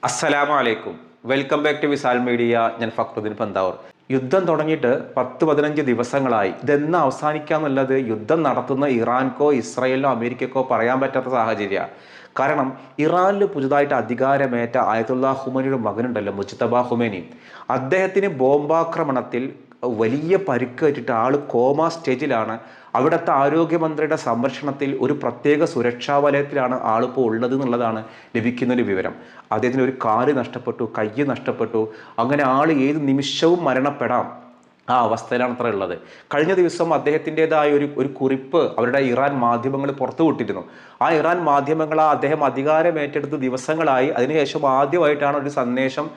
അസ്സലാമു അലൈക്കും. Welcome back to Wisal media. ഞാൻ ഫക്രുദ്ദീൻ പന്താവൂർ. യുദ്ധം തുടങ്ങിയിട്ട് 10-15 ദിവസങ്ങളായി. ഇതെന്ന് അവസാനിക്കാന്നുള്ളത് യുദ്ധം നടത്തുന്ന ഇറാൻക്കോ ഇസ്രായേലിനോ അമേരിക്കക്കോ പറയാൻ പറ്റാത്ത സാഹചര്യമാണ്. കാരണം ഇറാനിൽ പുതുതായിട്ട് അധികാരമേറ്റ ആയതുള്ള ഹുമൈനിയുടെ മകനുണ്ടല്ലോ, മുജ്തബ ഹുമൈനി. അദ്ദേഹത്തിന് ബോംബാക്രമണത്തിൽ വലിയ പരിക്കേറ്റിട്ട് ആള് കോമ സ്റ്റേജിലാണ്. അവിടുത്തെ ആരോഗ്യമന്ത്രിയുടെ സംരക്ഷണത്തിൽ ഒരു പ്രത്യേക സുരക്ഷാ വലയത്തിലാണ് ആളിപ്പോൾ ഉള്ളത് എന്നുള്ളതാണ് ലഭിക്കുന്നൊരു വിവരം. അദ്ദേഹത്തിന് ഒരു കാല് നഷ്ടപ്പെട്ടു, കൈ നഷ്ടപ്പെട്ടു. അങ്ങനെ ആൾ ഏത് നിമിഷവും മരണപ്പെടാം, ആ അവസ്ഥയിലാണ് അത്ര ഉള്ളത്. കഴിഞ്ഞ ദിവസം അദ്ദേഹത്തിൻ്റെതായ ഒരു കുറിപ്പ് അവരുടെ ഇറാൻ മാധ്യമങ്ങൾ പുറത്തുവിട്ടിരുന്നു. ആ ഇറാൻ മാധ്യമങ്ങൾ അദ്ദേഹം അധികാരമേറ്റെടുത്ത ദിവസങ്ങളായി. അതിനുശേഷം ആദ്യമായിട്ടാണ് ഒരു സന്ദേശം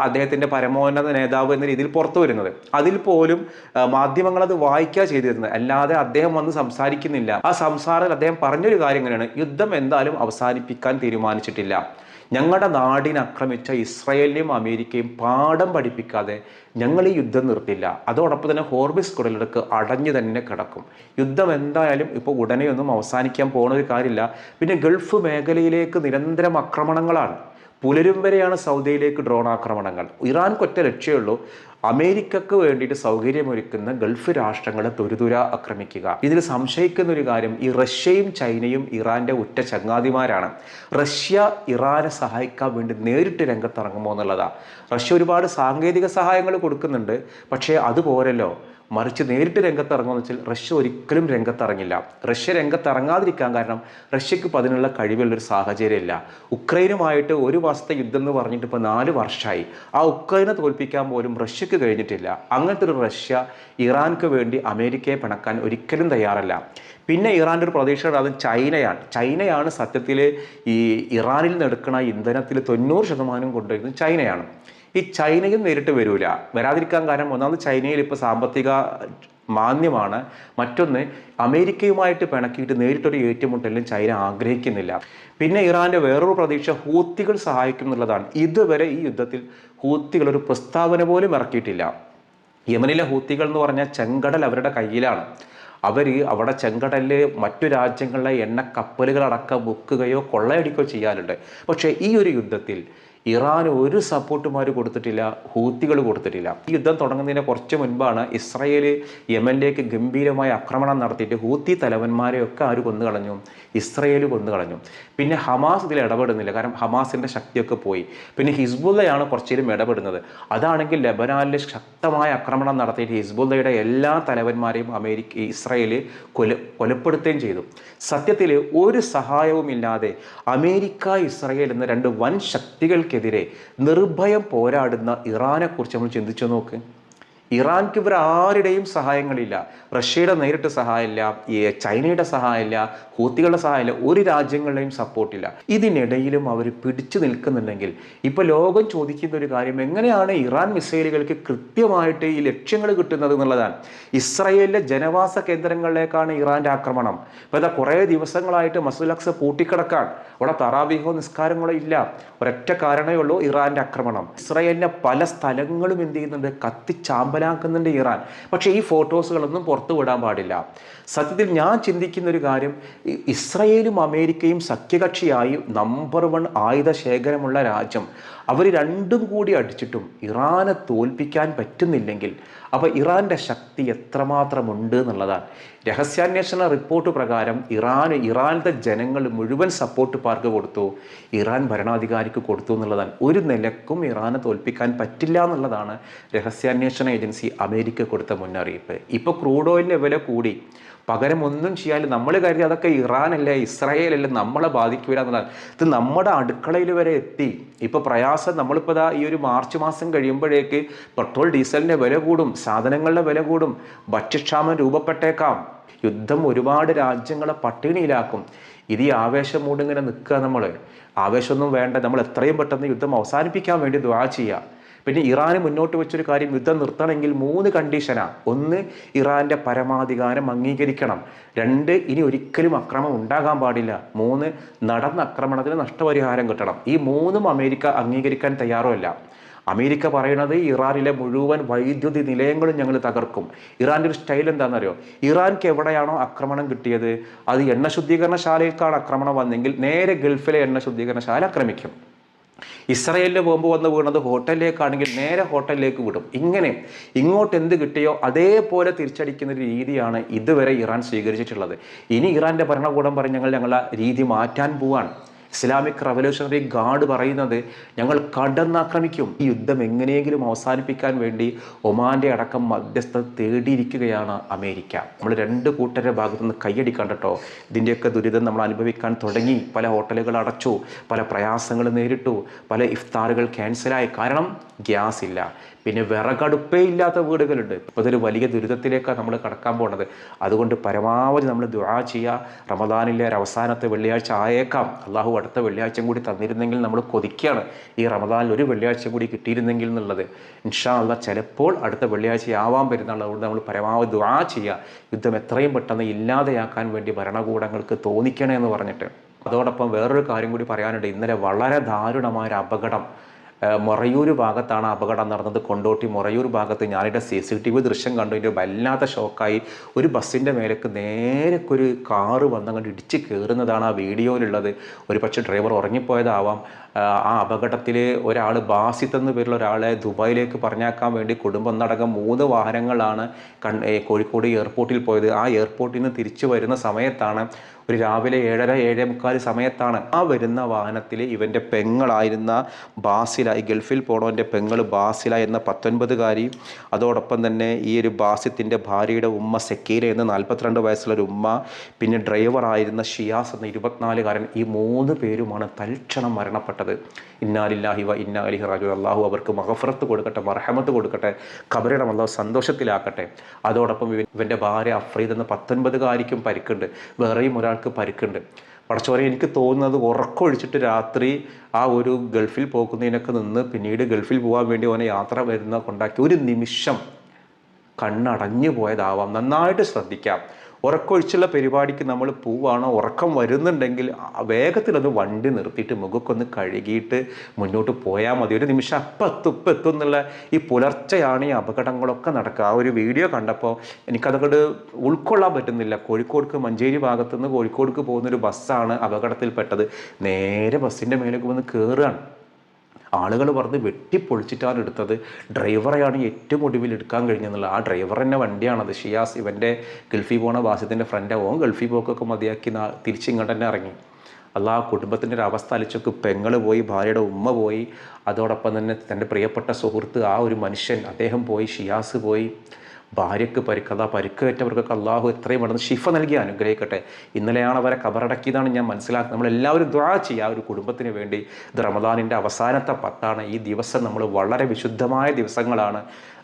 അദ്ദേഹത്തിൻ്റെ പരമോന്നത നേതാവ് എന്ന രീതിയിൽ പുറത്തു വരുന്നത്. അതിൽ പോലും മാധ്യമങ്ങൾ അത് വായിക്കുക ചെയ്തിരുന്നത്, അല്ലാതെ അദ്ദേഹം വന്ന് സംസാരിക്കുന്നില്ല. ആ സംസാരത്തിൽ അദ്ദേഹം പറഞ്ഞൊരു കാര്യം ഇങ്ങനെയാണ്: യുദ്ധം എന്തായാലും അവസാനിപ്പിക്കാൻ തീരുമാനിച്ചിട്ടില്ല. ഞങ്ങളുടെ നാടിനെ ആക്രമിച്ച ഇസ്രായേലിനെയും അമേരിക്കയും പാഠം പഠിപ്പിക്കാതെ ഞങ്ങൾ ഈ യുദ്ധം നിർത്തില്ല. അതോടൊപ്പം തന്നെ ഹോർമിസ് കടലിടുക്ക് അടഞ്ഞു തന്നെ കിടക്കും. യുദ്ധം എന്തായാലും ഇപ്പോൾ ഉടനെയൊന്നും അവസാനിക്കാൻ പോകുന്ന ഒരു കാര്യമില്ല. പിന്നെ ഗൾഫ് മേഖലയിലേക്ക് നിരന്തരം ആക്രമണങ്ങളാണ്. പുലരും വരെയാണ് സൗദിയിലേക്ക് ഡ്രോൺ ആക്രമണങ്ങൾ. ഇറാൻക്കൊറ്റ ലക്ഷ്യമുള്ളൂ: അമേരിക്കക്ക് വേണ്ടിയിട്ട് സൗകര്യമൊരുക്കുന്ന ഗൾഫ് രാഷ്ട്രങ്ങളെ തുരുതുര ആക്രമിക്കുക. ഇതിൽ സംശയിക്കുന്ന ഒരു കാര്യം, ഈ റഷ്യയും ചൈനയും ഇറാന്റെ ഉറ്റ ചങ്ങാതിമാരാണ്. റഷ്യ ഇറാനെ സഹായിക്കാൻ വേണ്ടി നേരിട്ട് രംഗത്തിറങ്ങുമോ എന്നുള്ളതാണ്. റഷ്യ ഒരുപാട് സാങ്കേതിക സഹായങ്ങൾ കൊടുക്കുന്നുണ്ട്, പക്ഷേ അതുപോരല്ലോ. മറിച്ച് നേരിട്ട് രംഗത്തിറങ്ങുമെന്ന് വെച്ചാൽ റഷ്യ ഒരിക്കലും രംഗത്തിറങ്ങില്ല. റഷ്യ രംഗത്തിറങ്ങാതിരിക്കാൻ കാരണം റഷ്യക്ക് ഇപ്പോൾ അതിനുള്ള കഴിവുള്ളൊരു സാഹചര്യമില്ല. ഉക്രൈനുമായിട്ട് ഒരു മാസത്തെ യുദ്ധം എന്ന് പറഞ്ഞിട്ട് ഇപ്പോൾ 4 വർഷമായി. ആ ഉക്രൈനെ തോൽപ്പിക്കാൻ പോലും റഷ്യക്ക് കഴിഞ്ഞിട്ടില്ല. അങ്ങനത്തെ ഒരു റഷ്യ ഇറാൻക്ക് വേണ്ടി അമേരിക്കയെ പിണക്കാൻ ഒരിക്കലും തയ്യാറല്ല. പിന്നെ ഇറാൻ്റെ ഒരു പ്രതീക്ഷ അത് ചൈനയാണ് സത്യത്തിൽ ഈ ഇറാനിൽ നിന്ന് എടുക്കുന്ന ഇന്ധനത്തിൽ 90% കൊണ്ടുവരുന്നത് ചൈനയാണ്. ഈ ചൈനയും നേരിട്ട് വരാതിരിക്കാൻ കാരണം ഒന്നാമത് ചൈനയിൽ ഇപ്പോൾ സാമ്പത്തിക മാന്ദ്യമാണ്. മറ്റൊന്ന്, അമേരിക്കയുമായിട്ട് പിണക്കിയിട്ട് നേരിട്ടൊരു ഏറ്റുമുട്ടലിനും ചൈന ആഗ്രഹിക്കുന്നില്ല. പിന്നെ ഇറാൻ്റെ വേറൊരു പ്രതീക്ഷ ഹൂത്തികൾ സഹായിക്കും എന്നുള്ളതാണ്. ഇതുവരെ ഈ യുദ്ധത്തിൽ ഹൂത്തികൾ ഒരു പ്രസ്താവന പോലും ഇറക്കിയിട്ടില്ല. യമനിലെ ഹൂത്തികൾ എന്ന് പറഞ്ഞാൽ ചെങ്കടൽ അവരുടെ കയ്യിലാണ്. അവിടെ ചെങ്കടലിൽ മറ്റു രാജ്യങ്ങളിലെ എണ്ണക്കപ്പലുകളടക്കം മുക്കുകയോ കൊള്ളയടിക്കുകയോ ചെയ്യാറുണ്ട്. പക്ഷേ ഈ ഒരു യുദ്ധത്തിൽ ഇറാൻ ഒരു സപ്പോർട്ടുമാർ കൊടുത്തിട്ടില്ല, ഹൂത്തികൾ കൊടുത്തിട്ടില്ല. ഈ യുദ്ധം തുടങ്ങുന്നതിന് കുറച്ച് മുൻപാണ് ഇസ്രായേൽ യമനിലേക്ക് ഗംഭീരമായ ആക്രമണം നടത്തിയിട്ട് ഹൂത്തി തലവന്മാരെയൊക്കെ ആര് കൊന്നുകളഞ്ഞു? ഇസ്രായേൽ കൊന്നുകളഞ്ഞു. പിന്നെ ഹമാസ് ഇതിൽ ഇടപെടുന്നില്ല, കാരണം ഹമാസിൻ്റെ ശക്തിയൊക്കെ പോയി. പിന്നെ ഹിസ്ബുള്ളയാണ് കുറച്ചേരും ഇടപെടുന്നത്. അതാണെങ്കിൽ ലെബനാനിൽ ശക്തമായ ആക്രമണം നടത്തിയിട്ട് ഹിസ്ബുള്ളയുടെ എല്ലാ തലവന്മാരെയും ഇസ്രായേൽ കൊലപ്പെടുത്തുകയും ചെയ്തു. സത്യത്തിൽ ഒരു സഹായവും ഇല്ലാതെ അമേരിക്ക, ഇസ്രായേൽ എന്ന 2 വൻ ശക്തികൾക്കെതിരെ നിർഭയം പോരാടുന്ന ഇറാനെക്കുറിച്ച് നമ്മൾ ചിന്തിച്ചു നോക്ക്. ഇറാൻക്ക് ഇവർ ആരുടെയും സഹായങ്ങളില്ല. റഷ്യയുടെ നേരിട്ട് സഹായമില്ല, ചൈനയുടെ സഹായമില്ല, ഹൂത്തികളുടെ സഹായമില്ല, ഒരു രാജ്യങ്ങളുടെയും സപ്പോർട്ടില്ല. ഇതിനിടയിലും അവർ പിടിച്ചു നിൽക്കുന്നുണ്ടെങ്കിൽ ഇപ്പോൾ ലോകം ചോദിക്കുന്ന ഒരു കാര്യം, എങ്ങനെയാണ് ഇറാൻ മിസൈലുകൾക്ക് കൃത്യമായിട്ട് ഈ ലക്ഷ്യങ്ങൾ കിട്ടുന്നത് എന്നുള്ളതാണ്. ഇസ്രായേലിലെ ജനവാസ കേന്ദ്രങ്ങളിലേക്കാണ് ഇറാൻ്റെ ആക്രമണം. ഇപ്പോൾ ഇതാ കുറേ ദിവസങ്ങളായിട്ട് മസ്ജിദുൽ അഖ്സ പൂട്ടിക്കിടക്കാൻ, അവിടെ തറാവീഹോ നിസ്കാരങ്ങളോ ഇല്ല. ഒരൊറ്റ കാരണമേ ഉള്ളൂ, ഇറാൻ്റെ ആക്രമണം. ഇസ്രായേലിൻ്റെ പല സ്ഥലങ്ങളും എന്ത് ചെയ്യുന്നുണ്ട്? കത്തിച്ചാമ്പലാക്കുന്നുണ്ട് ഇറാൻ. പക്ഷേ ഈ ഫോട്ടോസുകളൊന്നും പുറത്തു വിടാൻ പാടില്ല. സത്യത്തിൽ ഞാൻ ചിന്തിക്കുന്ന ഒരു കാര്യം, ഇസ്രായേലും അമേരിക്കയും സഖ്യകക്ഷിയായി നമ്പർ 1 ആയുധ ശേഖരമുള്ള രാജ്യം, അവർ രണ്ടും കൂടി അടിച്ചിട്ടും ഇറാനെ തോൽപ്പിക്കാൻ പറ്റുന്നില്ലെങ്കിൽ അപ്പോൾ ഇറാൻ്റെ ശക്തി എത്രമാത്രമുണ്ട് എന്നുള്ളതാണ്. രഹസ്യാന്വേഷണ റിപ്പോർട്ട് പ്രകാരം ഇറാനിലത്തെ ജനങ്ങൾ മുഴുവൻ സപ്പോർട്ട് പാർക്ക് കൊടുത്തു, ഇറാൻ ഭരണാധികാരിക്ക് കൊടുത്തു എന്നുള്ളതാണ്. ഒരു നിലക്കും ഇറാനെ തോൽപ്പിക്കാൻ പറ്റില്ല എന്നുള്ളതാണ് രഹസ്യാന്വേഷണ ഏജൻസി അമേരിക്ക കൊടുത്ത മുന്നറിയിപ്പ്. ഇപ്പോൾ ക്രൂഡ് ഓയിലിൻ്റെ വില കൂടി, പകരം ഒന്നും ചെയ്യാൻ നമ്മൾ കരുതി അതൊക്കെ ഇറാനല്ലേ, ഇസ്രായേലല്ലേ, നമ്മളെ ബാധിക്കില്ല എന്നുള്ളതാണ്. ഇത് നമ്മുടെ അടുക്കളയിൽ വരെ എത്തി. ഇപ്പോൾ പ്രയാസം നമ്മളിപ്പോൾ ഈ ഒരു മാർച്ച് മാസം കഴിയുമ്പോഴേക്ക് പെട്രോൾ ഡീസലിൻ്റെ വില കൂടും, സാധനങ്ങളുടെ വില കൂടും, ഭക്ഷ്യക്ഷാമം രൂപപ്പെട്ടേക്കാം. യുദ്ധം ഒരുപാട് രാജ്യങ്ങളെ പട്ടിണിയിലാക്കും. ഇത് ഈ ആവേശം മൂടിങ്ങനെ നിൽക്കുക. ആവേശമൊന്നും വേണ്ട, നമ്മൾ എത്രയും പെട്ടെന്ന് യുദ്ധം അവസാനിപ്പിക്കാൻ വേണ്ടി ദുആ ചെയ്യുക. പിന്നെ ഇറാന് മുന്നോട്ട് വെച്ചൊരു കാര്യം, യുദ്ധം നിർത്തണമെങ്കിൽ 3 കണ്ടീഷനാണ്. 1, ഇറാൻ്റെ പരമാധികാരം അംഗീകരിക്കണം. 2, ഇനി ഒരിക്കലും ആക്രമണം ഉണ്ടാകാൻ പാടില്ല. 3, നടന്ന ആക്രമണത്തിന് നഷ്ടപരിഹാരം കിട്ടണം. ഈ 3ഉം അമേരിക്ക അംഗീകരിക്കാൻ തയ്യാറുമല്ല. അമേരിക്ക പറയണത് ഇറാനിലെ മുഴുവൻ വൈദ്യുതി നിലയങ്ങളും ഞങ്ങൾ തകർക്കും. ഇറാൻ്റെ ഒരു സ്റ്റൈൽ എന്താണെന്നറിയോ? ഇറാൻക്ക് എവിടെയാണോ ആക്രമണം കിട്ടിയത്, അത് എണ്ണ ശുദ്ധീകരണശാലയിലേക്കാണ് ആക്രമണം വന്നെങ്കിൽ നേരെ ഗൾഫിലെ എണ്ണ ശുദ്ധീകരണശാല ആക്രമിക്കും. ഇസ്രായേലിൽ ബോംബ് വന്ന് വീണത് ഹോട്ടലിലേക്കാണെങ്കിൽ നേരെ ഹോട്ടലിലേക്ക് വിടും. ഇങ്ങനെ ഇങ്ങോട്ട് എന്ത് കിട്ടിയോ അതേപോലെ തിരിച്ചടിക്കുന്ന ഒരു രീതിയാണ് ഇതുവരെ ഇറാൻ സ്വീകരിച്ചിട്ടുള്ളത്. ഇനി ഇറാൻ്റെ ഭരണകൂടം പറഞ്ഞ് ഞങ്ങൾ രീതി മാറ്റാൻ പോവാണ്. ഇസ്ലാമിക് റവല്യൂഷണറി ഗാർഡ് പറയുന്നത് ഞങ്ങൾ കടന്നാക്രമിക്കും. ഈ യുദ്ധം എങ്ങനെയെങ്കിലും അവസാനിപ്പിക്കാൻ വേണ്ടി ഒമാൻ്റെ അടക്കം മധ്യസ്ഥത തേടിയിരിക്കുകയാണ് അമേരിക്ക. നമ്മൾ രണ്ട് കൂട്ടരുടെ ഭാഗത്തുനിന്ന് കൈയടിക്കാൻ കേട്ടോ. ഇതിൻ്റെയൊക്കെ ദുരിതം നമ്മൾ അനുഭവിക്കാൻ തുടങ്ങി. പല ഹോട്ടലുകൾ അടച്ചു, പല പ്രയാസങ്ങൾ നേരിട്ടു, പല ഇഫ്താറുകൾ ക്യാൻസലായി. കാരണം ഗ്യാസ് ഇല്ല, പിന്നെ വിറകടുപ്പേ ഇല്ലാത്ത വീടുകളുണ്ട്. അപ്പോൾ ഇതൊരു വലിയ ദുരിതത്തിലേക്കാണ് നമ്മൾ കടക്കാൻ പോകുന്നത്. അതുകൊണ്ട് പരമാവധി നമ്മൾ ദുആ ചെയ്യുക. റമദാനിലെ അവസാനത്തെ വെള്ളിയാഴ്ച ആയേക്കാം. അള്ളാഹു അടുത്ത വെള്ളിയാഴ്ചയും കൂടി തന്നിരുന്നെങ്കിൽ നമ്മൾ കൊതിക്കുകയാണ് ഈ റമദാനിൽ ഒരു വെള്ളിയാഴ്ച കൂടി കിട്ടിയിരുന്നെങ്കിൽ എന്നുള്ളത്. ഇൻഷാ അല്ലാഹ് ചിലപ്പോൾ അടുത്ത വെള്ളിയാഴ്ച ആവാൻ പറ്റുന്നുള്ളൂ. അതുകൊണ്ട് നമ്മൾ പരമാവധി ദുആ ചെയ്യുക. യുദ്ധം എത്രയും പെട്ടെന്ന് ഇല്ലാതെയാക്കാൻ വേണ്ടി ഭരണകൂടങ്ങൾക്ക് തോന്നിക്കണേ എന്ന് പറഞ്ഞിട്ട്. അതോടൊപ്പം വേറൊരു കാര്യം കൂടി പറയാനുണ്ട്. ഇന്നലെ വളരെ ദാരുണമായൊരു അപകടം മൊറയൂർ ഭാഗത്താണ് അപകടം നടന്നത്. കൊണ്ടോട്ടി മൊറയൂർ ഭാഗത്ത് ഞാനിവിടെ CCTV ദൃശ്യം കണ്ടു. ഇതിൻ്റെ വല്ലാത്ത ഷോക്കായി. ഒരു ബസ്സിൻ്റെ മേലേക്ക് നേരക്കൊരു കാറ് വന്നങ്ങോട്ട് ഇടിച്ച് കയറുന്നതാണ് ആ വീഡിയോയിലുള്ളത്. ഒരു പക്ഷേ ഡ്രൈവർ ഉറങ്ങിപ്പോയതാവാം. ആ അപകടത്തിൽ ഒരാൾ ബാസിത്ത് എന്ന പേരുള്ള ഒരാളെ ദുബായിലേക്ക് പറഞ്ഞേക്കാൻ വേണ്ടി കുടുംബം 3 വാഹനങ്ങളാണ് കോഴിക്കോട് എയർപോർട്ടിൽ പോയത്. ആ എയർപോർട്ടിൽ നിന്ന് തിരിച്ചു വരുന്ന സമയത്താണ് ഒരു രാവിലെ 7:30 7:45 സമയത്താണ് ആ വരുന്ന വാഹനത്തിൽ ഇവൻ്റെ പെങ്ങളായിരുന്ന ബാസില, ഈ ഗൾഫിൽ പോണവൻ്റെ പെങ്ങൾ ബാസില എന്ന 19കാരി, അതോടൊപ്പം തന്നെ ഈ ഒരു ബാസിത്തിൻ്റെ ഭാര്യയുടെ ഉമ്മ സെക്കീര എന്ന 42 വയസ്സുള്ളൊരു ഉമ്മ, പിന്നെ ഡ്രൈവറായിരുന്ന ഷിയാസ് എന്ന 24കാരൻ, ഈ 3 പേരുമാണ് തൽക്ഷണം മരണപ്പെട്ടത്. ഇന്നാ ലില്ലാഹി വ ഇന്നാ ഇലൈഹി റാജിഊൻ. അള്ളാഹു അവർക്ക് മഗ്ഫിറത്ത് കൊടുക്കട്ടെ, മർഹമത്ത് കൊടുക്കട്ടെ, ഖബറിടം അള്ളാഹു സന്തോഷത്തിലാക്കട്ടെ. അതോടൊപ്പം ഇവൻ്റെ ഭാര്യ അഫ്രീദ് എന്ന 19കാരിക്കും പരിക്കുണ്ട്, വേറെയും ഒരാൾക്ക് പരിക്കുണ്ട്. പടച്ചോനെ, എനിക്ക് തോന്നുന്നത് ഉറക്കമൊഴിച്ചിട്ട് രാത്രി ആ ഒരു ഗൾഫിൽ പോകുന്നതിനൊക്കെ നിന്ന് പിന്നീട് ഗൾഫിൽ പോകാൻ വേണ്ടി ഓനെ യാത്ര വരുന്ന കൊണ്ടാക്കി ഒരു നിമിഷം കണ്ണടഞ്ഞു പോയതാവാം. നന്നായിട്ട് ശ്രദ്ധിക്കാം. ഉറക്കമൊഴിച്ചുള്ള പരിപാടിക്ക് നമ്മൾ പോവുകയാണോ, ഉറക്കം വരുന്നുണ്ടെങ്കിൽ വേഗത്തിലൊന്ന് വണ്ടി നിർത്തിയിട്ട് മുഖക്കൊന്ന് കഴുകിയിട്ട് മുന്നോട്ട് പോയാൽ മതി. ഒരു നിമിഷം അപ്പം എത്തും എന്നുള്ള ഈ പുലർച്ചെയാണ് ഈ അപകടങ്ങളൊക്കെ നടക്കുക. ആ ഒരു വീഡിയോ കണ്ടപ്പോൾ എനിക്കതങ്ങോട്ട് ഉൾക്കൊള്ളാൻ പറ്റുന്നില്ല. കോഴിക്കോട് മഞ്ചേരി ഭാഗത്തുനിന്ന് കോഴിക്കോടേക്ക് പോകുന്നൊരു ബസ്സാണ് അപകടത്തിൽപ്പെട്ടത്. നേരെ ബസ്സിൻ്റെ മേലേക്ക് വന്ന് കയറുകയാണ്. ആളുകൾ പറഞ്ഞ് വെട്ടിപ്പൊളിച്ചിട്ടാണ് എടുത്തത്. ഡ്രൈവറെയാണ് ഏറ്റവും ഒടുവിൽ എടുക്കാൻ കഴിഞ്ഞെന്നുള്ളത്. ആ ഡ്രൈവർ തന്നെ വണ്ടിയാണത്. ഷിയാസ് ഇവൻ്റെ ഗൾഫിൽ പോണ ബാസിത്തിൻ്റെ ഫ്രണ്ടാവും. ഗൾഫിൽ പോക്കൊക്കെ മതിയാക്കി തിരിച്ചിങ്ങോട്ട് തന്നെ ഇറങ്ങി. അല്ലാ, കുടുംബത്തിൻ്റെ ഒരു അവസ്ഥ അലിച്ചൊക്കെ പെങ്ങൾ പോയി, ഭാര്യയുടെ ഉമ്മ പോയി, അതോടൊപ്പം തന്നെ തൻ്റെ പ്രിയപ്പെട്ട സുഹൃത്ത് ആ ഒരു മനുഷ്യൻ അദ്ദേഹം പോയി, ഷിയാസ് പോയി. ഭാര്യയ്ക്ക് പരിക്കഥ പരിക്കേറ്റവർക്കൊക്കെ അള്ളാഹു എത്രയും പെട്ടെന്ന് ശിഫ നൽകി അനുഗ്രഹിക്കട്ടെ. ഇന്നലെയാണ് അവരെ കബറടക്കിയതാണ് ഞാൻ മനസ്സിലാക്കുന്നത്. നമ്മളെല്ലാവരും ദുആ ചെയ്യുക ആ ഒരു കുടുംബത്തിന് വേണ്ടി. ഇത് റമദാനിൻ്റെ അവസാനത്തെ 10 ഈ ദിവസം നമ്മൾ വളരെ വിശുദ്ധമായ ദിവസങ്ങളാണ്.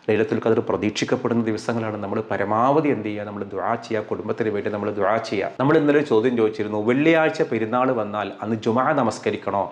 ലൈലത്തുൽ ഖദ്ർ പ്രതീക്ഷിക്കപ്പെടുന്ന ദിവസങ്ങളാണ്. നമ്മൾ പരമാവധി എന്ത് ചെയ്യുക, നമ്മൾ ദുആ ചെയ്യുക, കുടുംബത്തിന് വേണ്ടി നമ്മൾ ദുആ ചെയ്യുക. നമ്മൾ ഇന്നലെ ചോദ്യം ചോദിച്ചിരുന്നു, വെള്ളിയാഴ്ച പെരുന്നാൾ വന്നാൽ അന്ന് ജുമാ നമസ്കരിക്കണോ?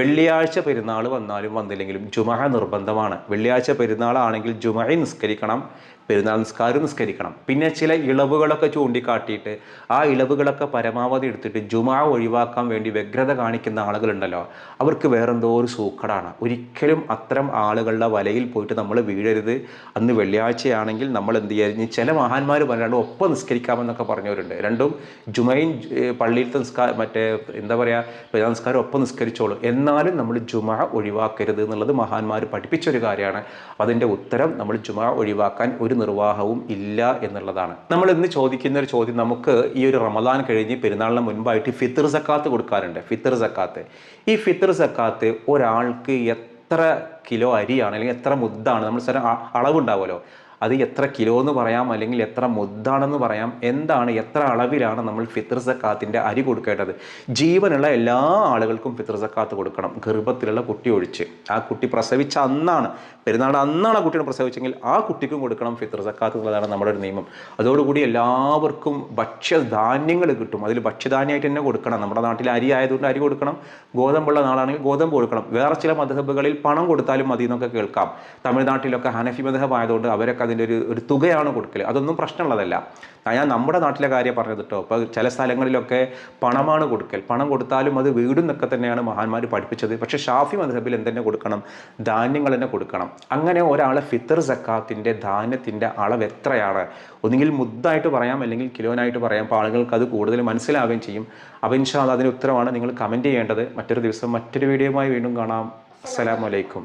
വെള്ളിയാഴ്ച പെരുന്നാൾ വന്നാലും വന്നില്ലെങ്കിലും ജുമാ നിർബന്ധമാണ്. വെള്ളിയാഴ്ച പെരുന്നാളാണെങ്കിൽ ജുമാ നിസ്കരിക്കണം, പെരുന്നാൾ നിസ്കാരം നിസ്കരിക്കണം. പിന്നെ ചില ഇളവുകളൊക്കെ ചൂണ്ടിക്കാട്ടിയിട്ട് ആ ഇളവുകളൊക്കെ പരമാവധി എടുത്തിട്ട് ജുമാ ഒഴിവാക്കാൻ വേണ്ടി വ്യഗ്രത കാണിക്കുന്ന ആളുകളുണ്ടല്ലോ, അവർക്ക് വേറെന്തോ ഒരു സൂക്കടാണ്. ഒരിക്കലും അത്തരം ആളുകളുടെ വലയിൽ പോയിട്ട് നമ്മൾ വീഴരുത്. അന്ന് വെള്ളിയാഴ്ചയാണെങ്കിൽ നമ്മൾ എന്ത് ചെയ്യുക, ചില മഹാന്മാർ പറയാണ്ട് ഒപ്പം നിസ്കരിക്കാമെന്നൊക്കെ പറഞ്ഞവരുണ്ട്. രണ്ടും ജുമയും പള്ളിയിലത്തെ നിസ്കാരം മറ്റേ എന്താ പറയുക പെരുന്നാൾ നിസ്കാരം ഒപ്പം നിസ്കരിച്ചോളൂ, എന്നാലും നമ്മൾ ജുമാ ഒഴിവാക്കരുത് എന്നുള്ളത് മഹാന്മാർ പഠിപ്പിച്ചൊരു കാര്യമാണ്. അതിൻ്റെ ഉത്തരം നമ്മൾ ജുമാ ഒഴിവാക്കാൻ ഒരു നിർവാഹവും ഇല്ല എന്നുള്ളതാണ്. നമ്മൾ ഇന്ന് ചോദിക്കുന്ന ഒരു ചോദ്യം, നമുക്ക് ഈ ഒരു റമദാൻ കഴിഞ്ഞ് പെരുന്നാളിന് മുൻപായിട്ട് ഫിത്ർ സക്കാത്ത് കൊടുക്കാറുണ്ട്. ഫിത്ർ സക്കാത്ത്, ഈ ഫിത്ർ സക്കാത്ത് ഒരാൾക്ക് എത്ര കിലോ അരിയാണ് അല്ലെങ്കിൽ എത്ര മുദ്ദാണ്, നമ്മൾ സ്ഥലം അളവുണ്ടാവുമല്ലോ, അത് എത്ര കിലോ എന്ന് പറയാം, അല്ലെങ്കിൽ എത്ര മുദ്ദാണെന്ന് പറയാം. എന്താണ്, എത്ര അളവിലാണ് നമ്മൾ ഫിത്ർ സക്കാത്തിൻ്റെ അരി കൊടുക്കേണ്ടത്? ജീവനുള്ള എല്ലാ ആളുകൾക്കും ഫിത്ർ സക്കാത്ത് കൊടുക്കണം, ഗർഭത്തിലുള്ള കുട്ടി ഒഴിച്ച്. ആ കുട്ടി പ്രസവിച്ച അന്നാണ്, പെരുന്നാൾ അന്നാണ് ആ കുട്ടിയെ പ്രസവിച്ചെങ്കിൽ ആ കുട്ടിക്കും കൊടുക്കണം ഫിത്ർ സക്കാത്ത് എന്നുള്ളതാണ് നമ്മുടെ ഒരു നിയമം. അതോടുകൂടി എല്ലാവർക്കും ഭക്ഷ്യധാന്യങ്ങൾ കിട്ടും. അതിൽ ഭക്ഷ്യധാന്യമായിട്ട് തന്നെ കൊടുക്കണം. നമ്മുടെ നാട്ടിൽ അരി ആയതുകൊണ്ട് അരി കൊടുക്കണം, ഗോതമ്പുള്ള നാളാണെങ്കിൽ ഗോതമ്പ് കൊടുക്കണം. വേറെ ചില മദ്ഹബുകളിൽ പണം കൊടുത്താലും മതി എന്നൊക്കെ കേൾക്കാം. തമിഴ്നാട്ടിലൊക്കെ ഹനഫി മദ്ഹബ് ആയതുകൊണ്ട് അവരൊക്കെ അതിൻ്റെ ഒരു തുകയാണ് കൊടുക്കൽ. അതൊന്നും പ്രശ്നമുള്ളതല്ല. ഞാൻ നമ്മുടെ നാട്ടിലെ കാര്യം പറഞ്ഞത് കേട്ടോ. ഇപ്പോൾ ചില സ്ഥലങ്ങളിലൊക്കെ പണമാണ് കൊടുക്കൽ. പണം കൊടുത്താലും അത് വീടുന്നൊക്കെ തന്നെയാണ് മഹാന്മാർ പഠിപ്പിച്ചത്. പക്ഷേ ഷാഫി മദ്ഹബിൽ എന്തെന്നെ കൊടുക്കണം, ധാന്യങ്ങൾ തന്നെ കൊടുക്കണം. അങ്ങനെ ഒരാളെ ഫിത്ർ സക്കാത്തിൻ്റെ ധാന്യത്തിൻ്റെ അളവ് എത്രയാണ്, ഒന്നുകിൽ മുദ്ദായിട്ട് പറയാം അല്ലെങ്കിൽ കിലോനായിട്ട് പറയാം. അപ്പോൾ ആളുകൾക്ക് അത് കൂടുതൽ മനസ്സിലാവുകയും ചെയ്യും. അപ്പോൾ ഇൻഷാ അല്ലാഹ് അതിന് ഉത്തരവാണ് നിങ്ങൾ കമൻറ്റ് ചെയ്യേണ്ടത്. മറ്റൊരു ദിവസം മറ്റൊരു വീഡിയോയുമായി വീണ്ടും കാണാം. അസ്സലാമു അലൈക്കും.